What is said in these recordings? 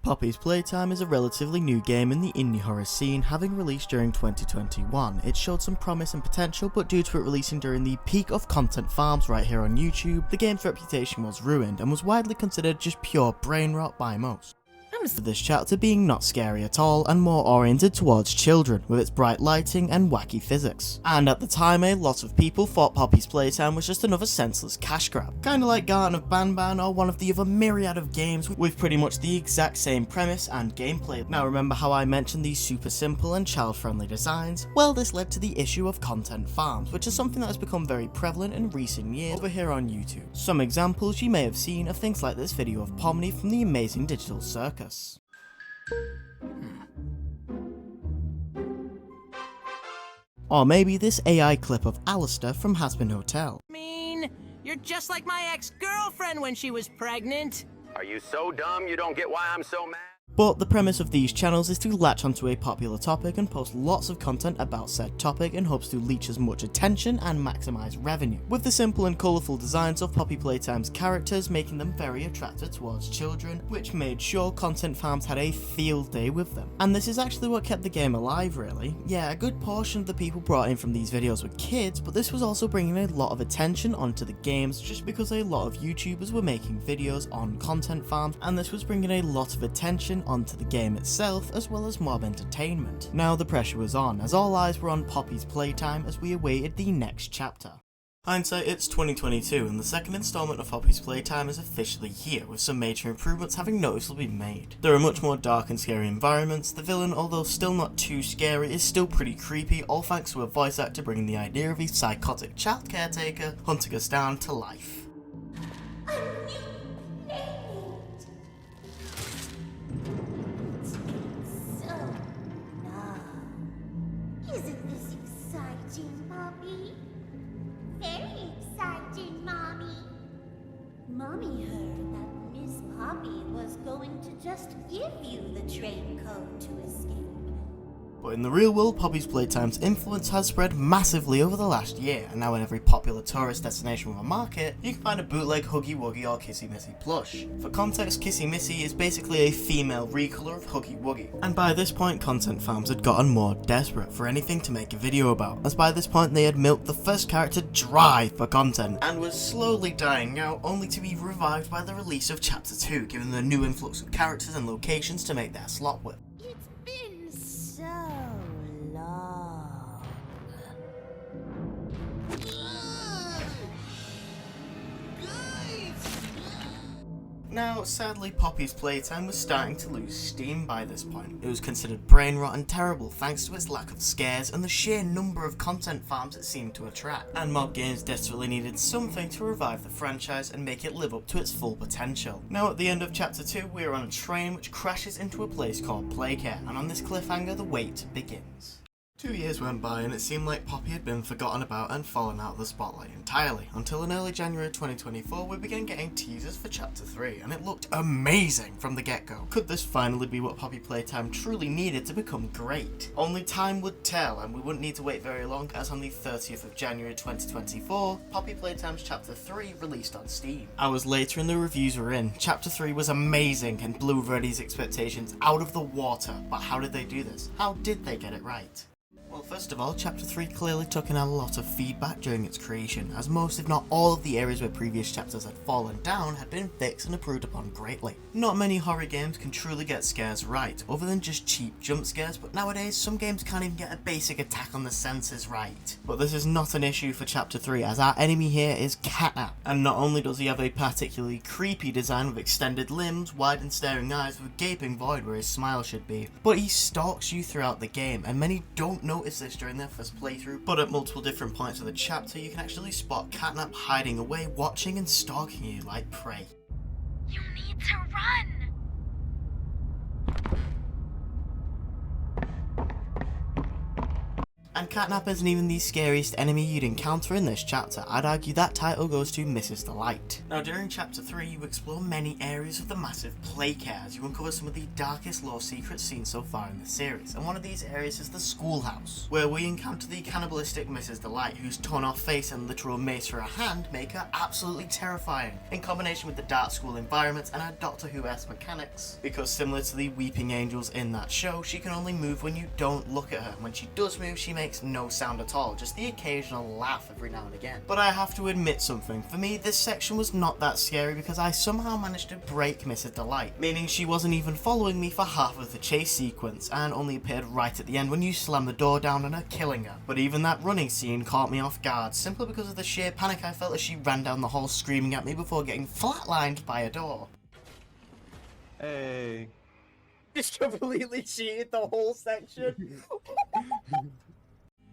Poppy's Playtime is a relatively new game in the indie horror scene, having released during 2021. It showed some promise and potential, but due to it releasing during the peak of content farms right here on YouTube, the game's reputation was ruined and was widely considered just pure brain rot by most. This chapter being not scary at all and more oriented towards children, with its bright lighting and wacky physics. And at the time, a lot of people thought Poppy's Playtime was just another senseless cash grab, kinda like Garten of Banban or one of the other myriad of games with pretty much the exact same premise and gameplay. Now remember how I mentioned these super simple and child-friendly designs? Well, this led to the issue of content farms, which is something that has become very prevalent in recent years over here on YouTube. Some examples you may have seen are things like this video of Pomni from the Amazing Digital Circus. Or maybe this AI clip of Alistair from Hazbin Hotel. You're just like my ex-girlfriend when she was pregnant. Are you so dumb you don't get why I'm so mad? But the premise of these channels is to latch onto a popular topic and post lots of content about said topic in hopes to leech as much attention and maximise revenue, with the simple and colourful designs of Poppy Playtime's characters making them very attractive towards children, which made sure content farms had a field day with them. And this is actually what kept the game alive really. Yeah, a good portion of the people brought in from these videos were kids, but this was also bringing a lot of attention onto the games just because a lot of YouTubers were making videos on content farms, and this was bringing a lot of attention onto the game itself as well as mob entertainment. Now the pressure was on, as all eyes were on Poppy's Playtime as we awaited the next chapter. Hindsight, it's 2022 and the second installment of Poppy's Playtime is officially here, with some major improvements having noticeably been made. There are much more dark and scary environments. The villain, although still not too scary, is still pretty creepy, all thanks to a voice actor bringing the idea of a psychotic child caretaker hunting us down to life. Isn't this exciting, Poppy? Very exciting, Mommy. Mommy heard that Miss Poppy was going to just give you the train code to escape. But in the real world, Poppy's Playtime's influence has spread massively over the last year, and now in every popular tourist destination with a market, you can find a bootleg Huggy Wuggy or Kissy Missy plush. For context, Kissy Missy is basically a female recolor of Huggy Wuggy, and by this point content farms had gotten more desperate for anything to make a video about, as by this point they had milked the first character dry for content, and was slowly dying out only to be revived by the release of Chapter 2, giving them a new influx of characters and locations to make their slot with. It's been so long. Now, sadly, Poppy's Playtime was starting to lose steam by this point. It was considered brain rot and terrible thanks to its lack of scares and the sheer number of content farms it seemed to attract, and Mob Games desperately needed something to revive the franchise and make it live up to its full potential. Now at the end of Chapter 2, we are on a train which crashes into a place called Playcare, and on this cliffhanger the wait begins. 2 years went by and it seemed like Poppy had been forgotten about and fallen out of the spotlight entirely, until in early January 2024 we began getting teasers for Chapter 3, and it looked amazing from the get-go. Could this finally be what Poppy Playtime truly needed to become great? Only time would tell, and we wouldn't need to wait very long, as on the 30th of January 2024, Poppy Playtime's Chapter 3 released on Steam. Hours later and the reviews were in. Chapter 3 was amazing and blew everybody's expectations out of the water, but how did they do this? How did they get it right? Well, first of all, Chapter 3 clearly took in a lot of feedback during its creation, as most if not all of the areas where previous chapters had fallen down had been fixed and improved upon greatly. Not many horror games can truly get scares right, other than just cheap jump scares, but nowadays some games can't even get a basic attack on the senses right. But this is not an issue for Chapter 3, as our enemy here is Catnap, and not only does he have a particularly creepy design with extended limbs, wide and staring eyes with a gaping void where his smile should be, but he stalks you throughout the game, and many don't notice this during their first playthrough, but at multiple different points of the chapter you can actually spot Catnap hiding away, watching and stalking you like prey. You need to run! And Catnap isn't even the scariest enemy you'd encounter in this chapter. I'd argue that title goes to Mrs. Delight. Now during chapter 3 you explore many areas of the massive Playcare as you uncover some of the darkest lore secrets seen so far in the series, and one of these areas is the schoolhouse, where we encounter the cannibalistic Mrs. Delight, whose torn off face and literal mace for a hand make her absolutely terrifying, in combination with the dark school environment and her Doctor Who-esque mechanics, because similar to the weeping angels in that show, she can only move when you don't look at her, and when she does move she makes no sound at all, just the occasional laugh every now and again. But I have to admit something, for me this section was not that scary because I somehow managed to break Mrs. Delight, meaning she wasn't even following me for half of the chase sequence and only appeared right at the end when you slam the door down on her, killing her. But even that running scene caught me off guard, simply because of the sheer panic I felt as she ran down the hall screaming at me before getting flatlined by a door. Hey. Just completely cheated the whole section.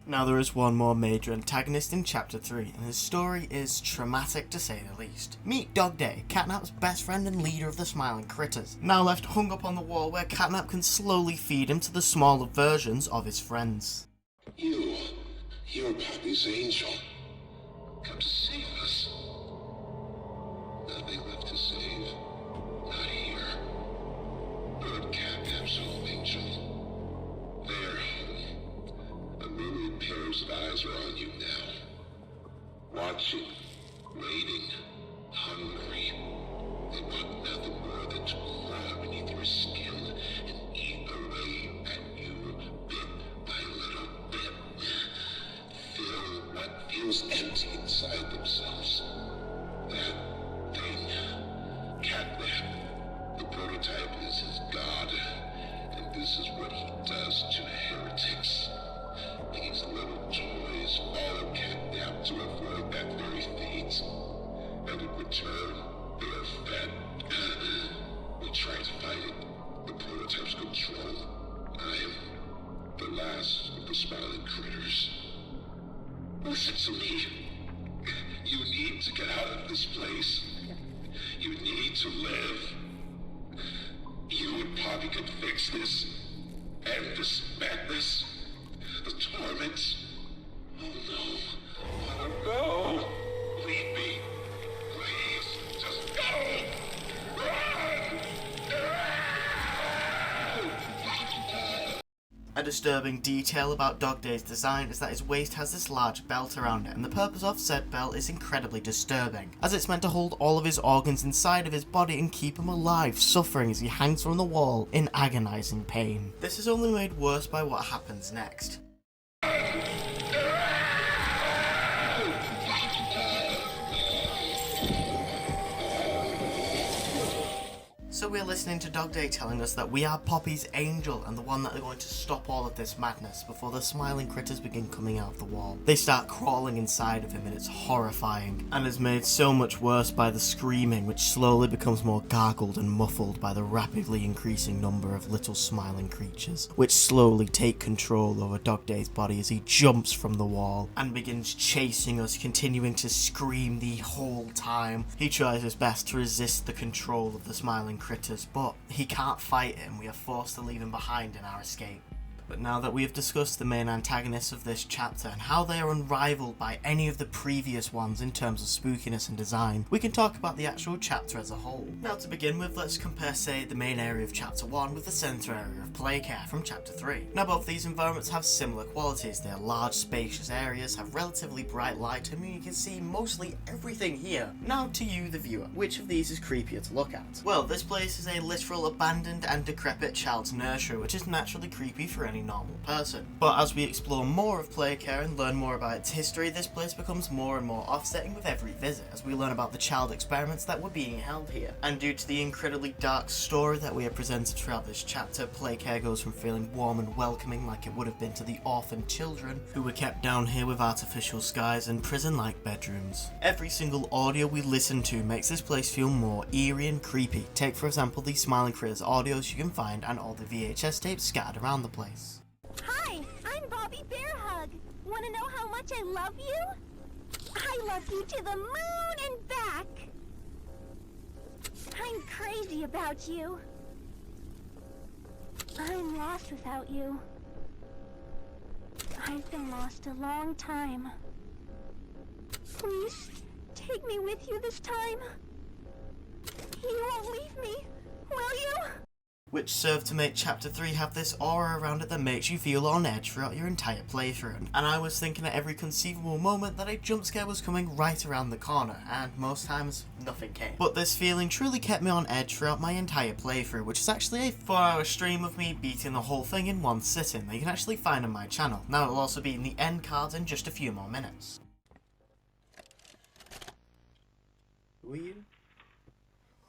Now there is one more major antagonist in chapter 3, and his story is traumatic to say the least. Meet Dog Day, Catnap's best friend and leader of the Smiling Critters, now left hung up on the wall where Catnap can slowly feed him to the smaller versions of his friends. You're Pappy's angel. Come to save us. Nothing left to save. Not here. But Catnap's home, angel. Their home. A myriad pairs of eyes are on you now. Watching, waiting, hungry. They want nothing more than to crawl beneath your skin and eat away at you bit by little bit. Fill what feels empty inside themselves. That thing, Catnap, the prototype is his god, and this is what he does to heretics. These little toys follow Catnap to avoid that very fate, and in return, they are fed. We try to fight it, the prototype's control. I am the last of the Smiling Critters. Listen to me. You need to get out of this place. You need to live. You and Poppy could fix this. End this madness. The torment. Oh no. Oh no. Leave me. Please. Just go. A disturbing detail about Dog Day's design is that his waist has this large belt around it, and the purpose of said belt is incredibly disturbing, as it's meant to hold all of his organs inside of his body and keep him alive, suffering as he hangs from the wall in agonizing pain. This is only made worse by what happens next. So we're listening to Dog Day telling us that we are Poppy's angel and the one that are going to stop all of this madness before the Smiling Critters begin coming out of the wall. They start crawling inside of him and it's horrifying, and is made so much worse by the screaming, which slowly becomes more gargled and muffled by the rapidly increasing number of little smiling creatures, which slowly take control over Dog Day's body as he jumps from the wall and begins chasing us, continuing to scream the whole time. He tries his best to resist the control of the Smiling Critters, but he can't fight it and we are forced to leave him behind in our escape. But now that we have discussed the main antagonists of this chapter and how they are unrivaled by any of the previous ones in terms of spookiness and design, we can talk about the actual chapter as a whole. Now to begin with, let's compare, say, the main area of chapter 1 with the centre area of Playcare from chapter 3. Now both these environments have similar qualities. They are large, spacious areas, have relatively bright light, and you can see mostly everything here. Now to you, the viewer, which of these is creepier to look at? Well, this place is a literal abandoned and decrepit child's nursery, which is naturally creepy for any normal person. But as we explore more of Playcare and learn more about its history, this place becomes more and more offsetting with every visit, as we learn about the child experiments that were being held here. And due to the incredibly dark story that we are presented throughout this chapter, Playcare goes from feeling warm and welcoming like it would have been to the orphaned children who were kept down here with artificial skies and prison-like bedrooms. Every single audio we listen to makes this place feel more eerie and creepy. Take for example the Smiling Critters audios you can find and all the VHS tapes scattered around the place. Hi, I'm Bobby Bearhug. Want to know how much I love you? I love you to the moon and back. I'm crazy about you. I'm lost without you. I've been lost a long time. Please, take me with you this time. You won't leave me, will you? Which served to make Chapter 3 have this aura around it that makes you feel on edge throughout your entire playthrough. And I was thinking at every conceivable moment that a jump scare was coming right around the corner, and most times, nothing came. But this feeling truly kept me on edge throughout my entire playthrough, which is actually a 4-hour stream of me beating the whole thing in one sitting that you can actually find on my channel. Now it'll also be in the end cards in just a few more minutes. Who are you?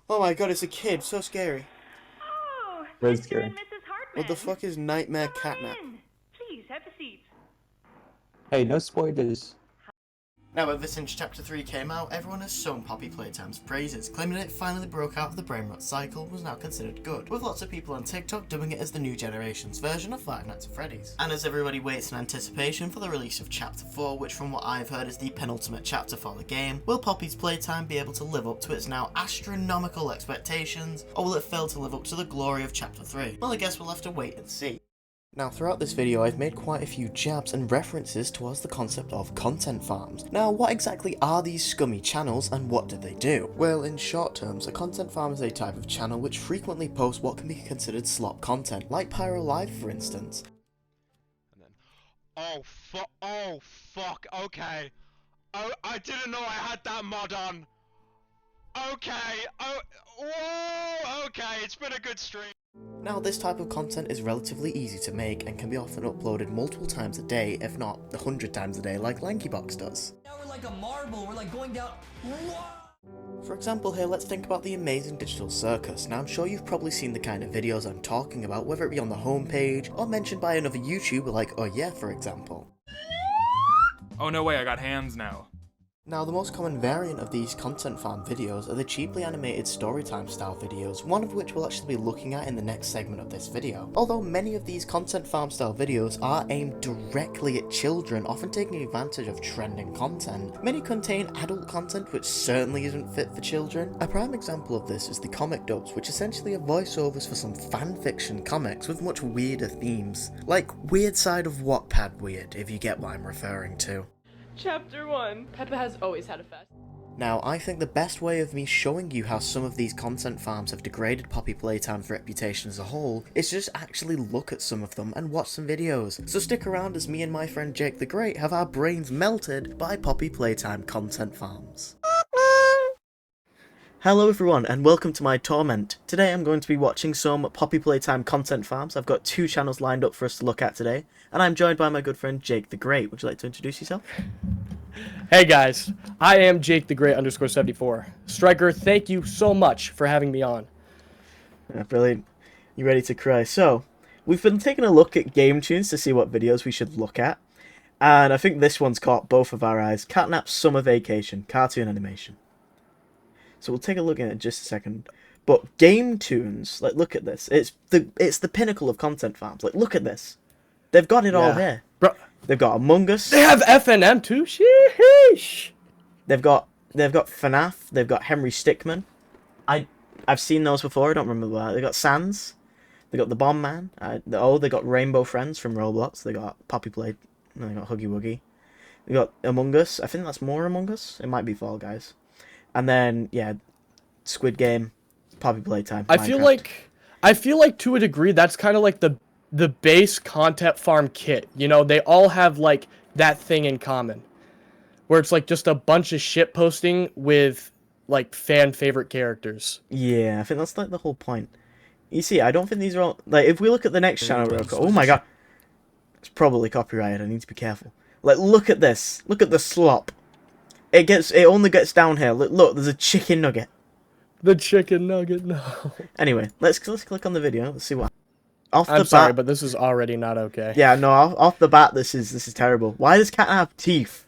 Oh my god, it's a kid, so scary. Very scary. Mrs. Hartman. What the fuck is Nightmare Catnap? Please have a seat. Hey, no spoilers. Now, ever since Chapter 3 came out, everyone has sung Poppy Playtime's praises, claiming that it finally broke out of the brain rot cycle was now considered good, with lots of people on TikTok dubbing it as the new generation's version of Five Nights at Freddy's. And as everybody waits in anticipation for the release of Chapter 4, which from what I've heard is the penultimate chapter for the game, will Poppy's Playtime be able to live up to its now astronomical expectations, or will it fail to live up to the glory of Chapter 3? Well, I guess we'll have to wait and see. Now, throughout this video, I've made quite a few jabs and references towards the concept of content farms. Now, what exactly are these scummy channels and what do they do? Well, in short terms, a content farm is a type of channel which frequently posts what can be considered slop content, like Pyro Live for instance. And then, oh fuck, okay. Oh, I didn't know I had that mod on. Okay, whoa, okay, it's been a good stream. Now, this type of content is relatively easy to make and can be often uploaded multiple times a day, if not 100 times a day like Lankybox does. Now we're like a marble, we're like going down. For example here, let's think about the amazing digital circus. Now I'm sure you've probably seen the kind of videos I'm talking about, whether it be on the homepage or mentioned by another YouTuber like Oh Yeah, for example. Oh no way, I got hands now. Now, the most common variant of these content farm videos are the cheaply animated storytime style videos, one of which we'll actually be looking at in the next segment of this video. Although many of these content farm style videos are aimed directly at children, often taking advantage of trending content, many contain adult content which certainly isn't fit for children. A prime example of this is the comic dubs, which essentially are voiceovers for some fanfiction comics with much weirder themes. Like Weird Side of Wattpad weird, if you get what I'm referring to. Chapter 1. Peppa has always had a fest. Now, I think the best way of me showing you how some of these content farms have degraded Poppy Playtime's reputation as a whole is just actually look at some of them and watch some videos. So stick around as me and my friend Jake the Great have our brains melted by Poppy Playtime content farms. Hello everyone and welcome to my torment. Today I'm going to be watching some Poppy Playtime content farms. I've got 2 channels lined up for us to look at today, and I'm joined by my good friend Jake the Great. Would you like to introduce yourself? Hey guys, I am Jake the Great _74. Striker, thank you so much for having me on. Yeah, brilliant. You ready to cry? So, we've been taking a look at game tunes to see what videos we should look at, and I think this one's caught both of our eyes. Catnap's Summer Vacation, cartoon animation. So we'll take a look at it in just a second. But game tunes, like look at this. It's the pinnacle of content farms. Like look at this. They've got it all here. Bro, they've got Among Us. They have FNM too. Sheesh. They've got FNAF. They've got Henry Stickmin. I've seen those before. I don't remember that. They got Sans. They got the Bomb Man. They got Rainbow Friends from Roblox. They got Poppy Play. No, they got Huggy Wuggy. They got Among Us. I think that's more Among Us. It might be Fall Guys. And then, yeah, Squid Game, Poppy Playtime, I Minecraft. feel like to a degree that's kind of like the base content farm kit. You know, they all have like that thing in common, where it's like just a bunch of shit posting with like fan favorite characters. Yeah, I think that's like the whole point. You see, I don't think these are all like. If we look at the next channel, we'll go, oh my god, it's probably copyrighted. I need to be careful. Like, look at this. Look at the slop. It only gets down here. Look, there's a chicken nugget. The chicken nugget, no. Anyway, let's click on the video. Let's see what. I'm sorry, but this is already not okay. Yeah, no. Off the bat, this is terrible. Why does Cat have teeth?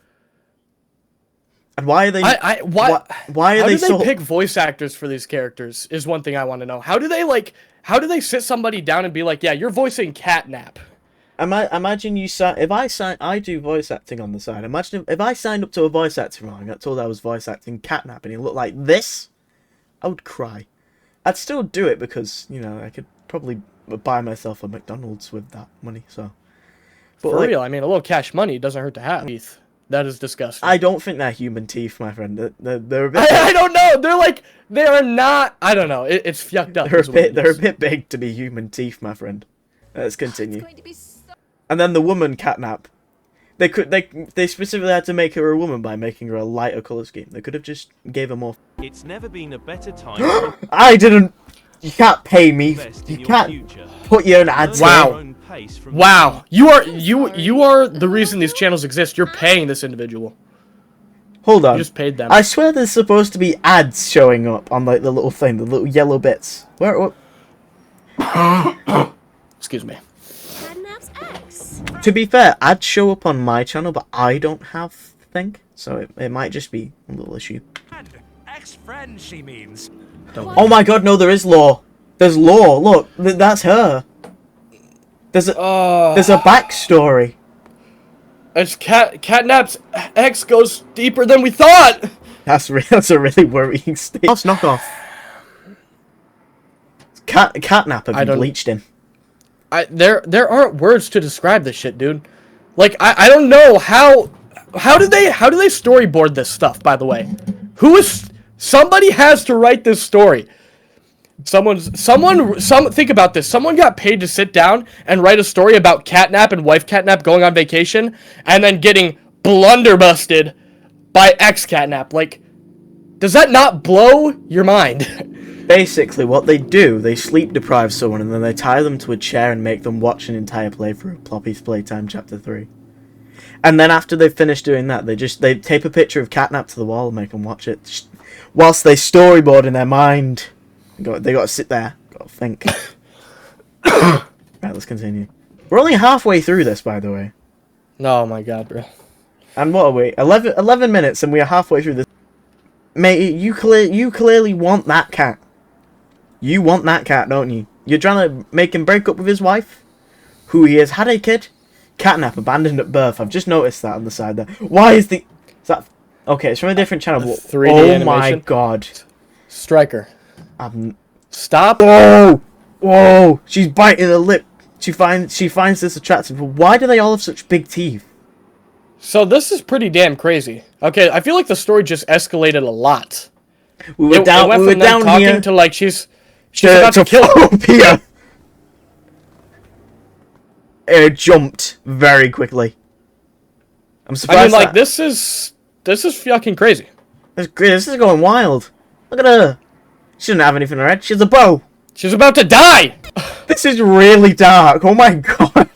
And why are they? Why are they so? How do they pick voice actors for these characters? Is one thing I want to know. How do they sit somebody down and be like, yeah, you're voicing Catnap? Imagine you I do voice acting on the side. Imagine if I signed up to a voice actor and I got told I was voice acting Catnap and he looked like this, I would cry. I'd still do it because, you know, I could probably buy myself a McDonald's with that money, so. But For like, real, I mean, a little cash money doesn't hurt to have. Teeth. That is disgusting. I don't think they're human teeth, my friend. They're a bit. I don't know. They are not. I don't know. It's fucked up. They're a bit big to be human teeth, my friend. Let's continue. And then the woman catnap. They specifically had to make her a woman by making her a lighter color scheme. They could have just gave her more. It's never been a better time. I didn't. You can't pay me. You can't put your own ads. Wow. Wow. You are the reason these channels exist. You're paying this individual. Hold on. You just paid them. I swear there's supposed to be ads showing up on like the little thing, the little yellow bits. Where? Excuse me. To be fair, ads show up on my channel, but I don't have the thing, so it might just be a little issue. Ex-friend, she means. Oh my god, no, there is Law. There's Law. Look, that's her. There's a backstory. It's Catnap's ex goes deeper than we thought. That's a really worrying state. House knockoff. Catnap have you bleached him. There aren't words to describe this shit, dude. Like I don't know how do they storyboard this stuff, by the way? Somebody has to write this story. Think about this. Someone got paid to sit down and write a story about Catnap and wife Catnap going on vacation and then getting blunderbusted by ex-Catnap. Like, does that not blow your mind? Basically, what they do, they sleep deprive someone and then they tie them to a chair and make them watch an entire playthrough of Ploppy's Playtime Chapter 3. And then after they've finished doing that, they tape a picture of Catnap to the wall and make them watch it. Whilst they storyboard in their mind. They got to sit there. Got to think. Right, let's continue. We're only halfway through this, by the way. Oh my god, bro. And what are we? 11 minutes and we are halfway through this. Mate, you clearly want that cat. You want that cat, don't you? You're trying to make him break up with his wife? Who he has had a kid? Catnap abandoned at birth. I've just noticed that on the side there. Why is the... Is that... Okay, it's from a different channel. 3D oh animation. My god. Striker. Stop. Oh! Whoa! She's biting her lip. She finds this attractive. But why do they all have such big teeth? So this is pretty damn crazy. Okay, I feel like the story just escalated a lot. We were down talking here to like she's about to kill her. It jumped very quickly. I'm surprised. I mean, like this is fucking crazy. This is going wild. Look at her. She doesn't have anything on her head. She has a bow. She's about to die. This is really dark. Oh my god.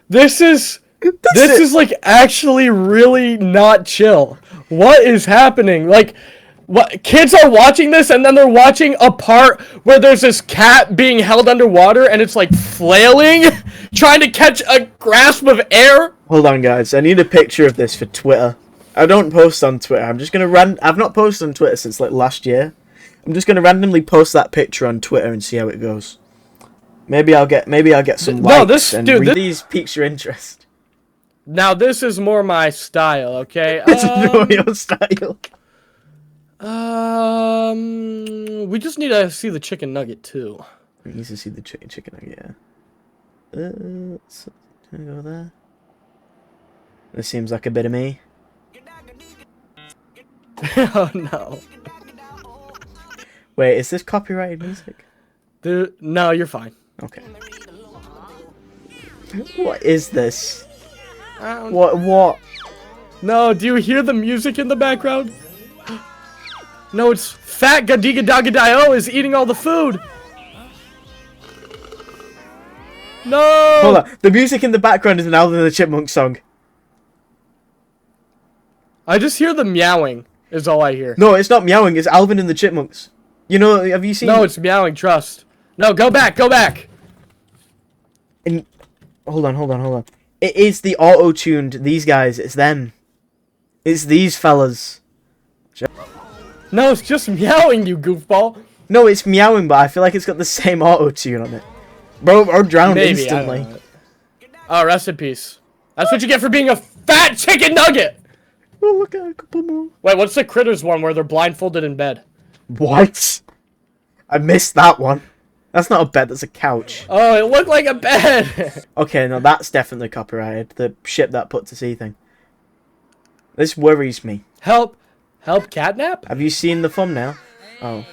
This is like actually really not chill. What is happening? Like, what kids are watching this and then they're watching a part where there's this cat being held underwater and it's like flailing, trying to catch a grasp of air. Hold on, guys. I need a picture of this for Twitter. I don't post on Twitter. I'm just gonna I've not posted on Twitter since like last year. I'm just gonna randomly post that picture on Twitter and see how it goes. Maybe I'll get some likes these piques your interest. Now this is more my style, okay? It's more your style. We just need to see the chicken nugget too. We need to see the chicken nugget. Yeah. Let's go there. This seems like a bit of me. Oh no. Wait, is this copyrighted music? No, you're fine. Okay. What is this? What? No, do you hear the music in the background? No, it's Fat Gadiga is eating all the food. No! Hold on. The music in the background is an Alvin and the Chipmunks song. I just hear the meowing, is all I hear. No, it's not meowing, it's Alvin and the Chipmunks. You know, have you seen... No, it's meowing, trust. No, go back, go back! And... Hold on. It is the auto-tuned, these guys, it's them. It's these fellas. No, it's just meowing, you goofball. No, it's meowing, but I feel like it's got the same auto-tune on it. Bro, I'll drown instantly. Oh, rest in peace. That's what you get for being a fat chicken nugget! Oh, look at a couple more. Wait, what's the Critters one where they're blindfolded in bed? What? I missed that one. That's not a bed, that's a couch. Oh, it looked like a bed! Okay, no, that's definitely copyrighted. The ship that put to sea thing. This worries me. Help! Help catnap? Have you seen the thumbnail? Oh.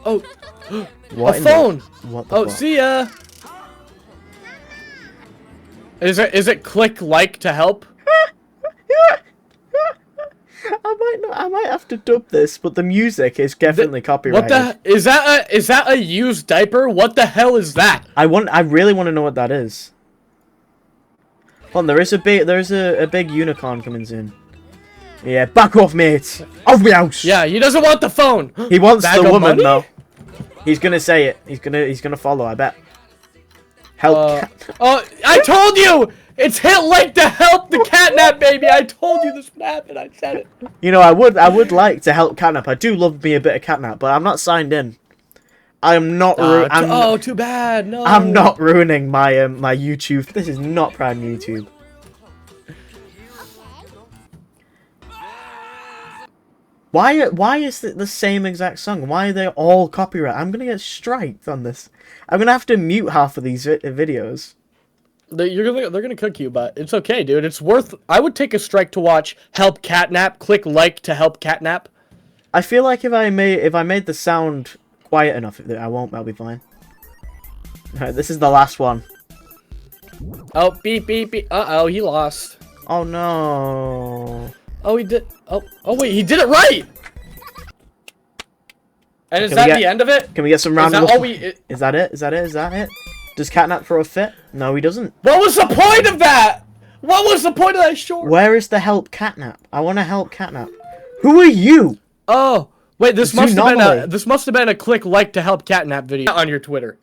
Oh. What a phone! What the Oh, fuck? see ya! Is it click like to help? I might have to dub this, but the music is definitely copyrighted. What the is that a used diaper? What the hell is that? I really want to know what that is. Hold on, there's a big unicorn coming soon. Yeah, back off, mate. Off me house. Yeah, he doesn't want the phone. He wants Bag the of woman money? though. He's gonna say it. He's gonna follow. I bet. Help. Oh, I told you. It's hit like to help the catnap baby. I told you this would happen. I said it. You know, I would like to help catnap. I do love me a bit of catnap, but I'm not signed in. I'm not. Oh, too bad. No. I'm not ruining my my YouTube. This is not Prime YouTube. Why is it the same exact song? Why are they all copyright? I'm gonna get striked on this. I'm gonna have to mute half of these videos. They're gonna cook you, but it's okay, dude. It's worth. I would take a strike to watch help catnap. Click like to help catnap. I feel like if I made the sound quiet enough, I won't. I'll be fine. Alright, this is the last one. Oh, beep beep beep. Oh, he lost. Oh no. Oh, he did. Oh wait, he did it right. And is Can that we get- the end of it? Can we get some round Is of that all applause? we? Is that it? Is that it? Is that it? Does catnap throw a fit? No, he doesn't. What was the point of that? What was the point of that short? Where is the help catnap? I want to help catnap. Who are you? Oh, wait, this It's must anomaly. have been a click like to help catnap video on your Twitter.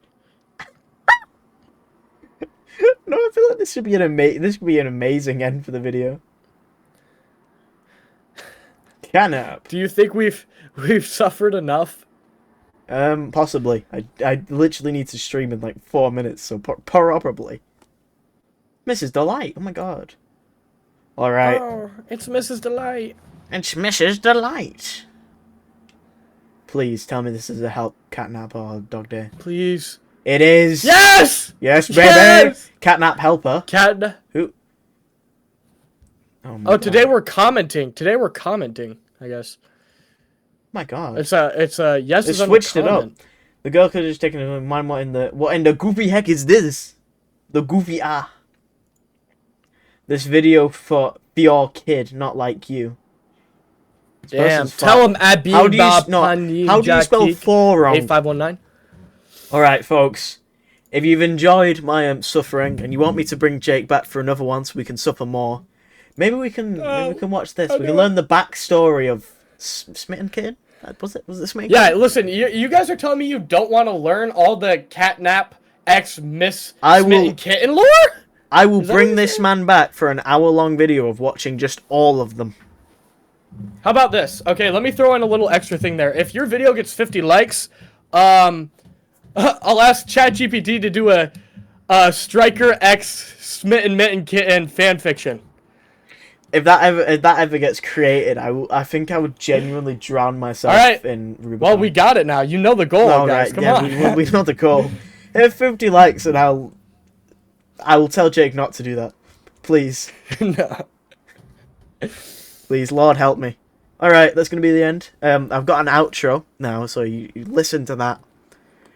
No, I feel like this should be an amazing end for the video. Catnap. Do you think we've suffered enough? Possibly. I literally need to stream in like 4 minutes, so probably. Mrs. Delight. Oh my god. All right. Oh, it's Mrs. Delight. It's Mrs. Delight. Please tell me this is a help catnap or dog day. Please. It is. Yes. Yes, baby. Yes! Catnap helper. Who? Oh, my Oh, today God. we're commenting. I guess. My God. It's a yes. They Is on switched it up. comment. The girl could have just taken it. Mind what in the goofy heck is this? The goofy This video for your kid, not like you. This Damn. person's Tell fucked. him Abi How do you spell 4 wrong? 8519. Alright, folks. If you've enjoyed my suffering and you want me to bring Jake back for another one so we can suffer more, maybe we can watch this. We can learn the backstory of Smitten Kitten. Was it Smitten Yeah, Kitten? listen. You guys are telling me you don't want to learn all the catnap X Miss I Smitten will- Kitten lore? I will Is that bring what this man back for an hour-long video of watching just all of them. How about this? Okay, let me throw in a little extra thing there. If your video gets 50 likes, I'll ask ChatGPT to do a Striker X Smitten Mitten Kitten fanfiction. If that ever gets created, I think I would genuinely drown myself Alright. in Rubicon. Well, we got it now. You know the goal, No, guys. right, Come yeah, on. we know the goal. Hit 50 likes and I will tell Jake not to do that. Please. No. Please, Lord help me. Alright, that's going to be the end. I've got an outro now, so you listen to that.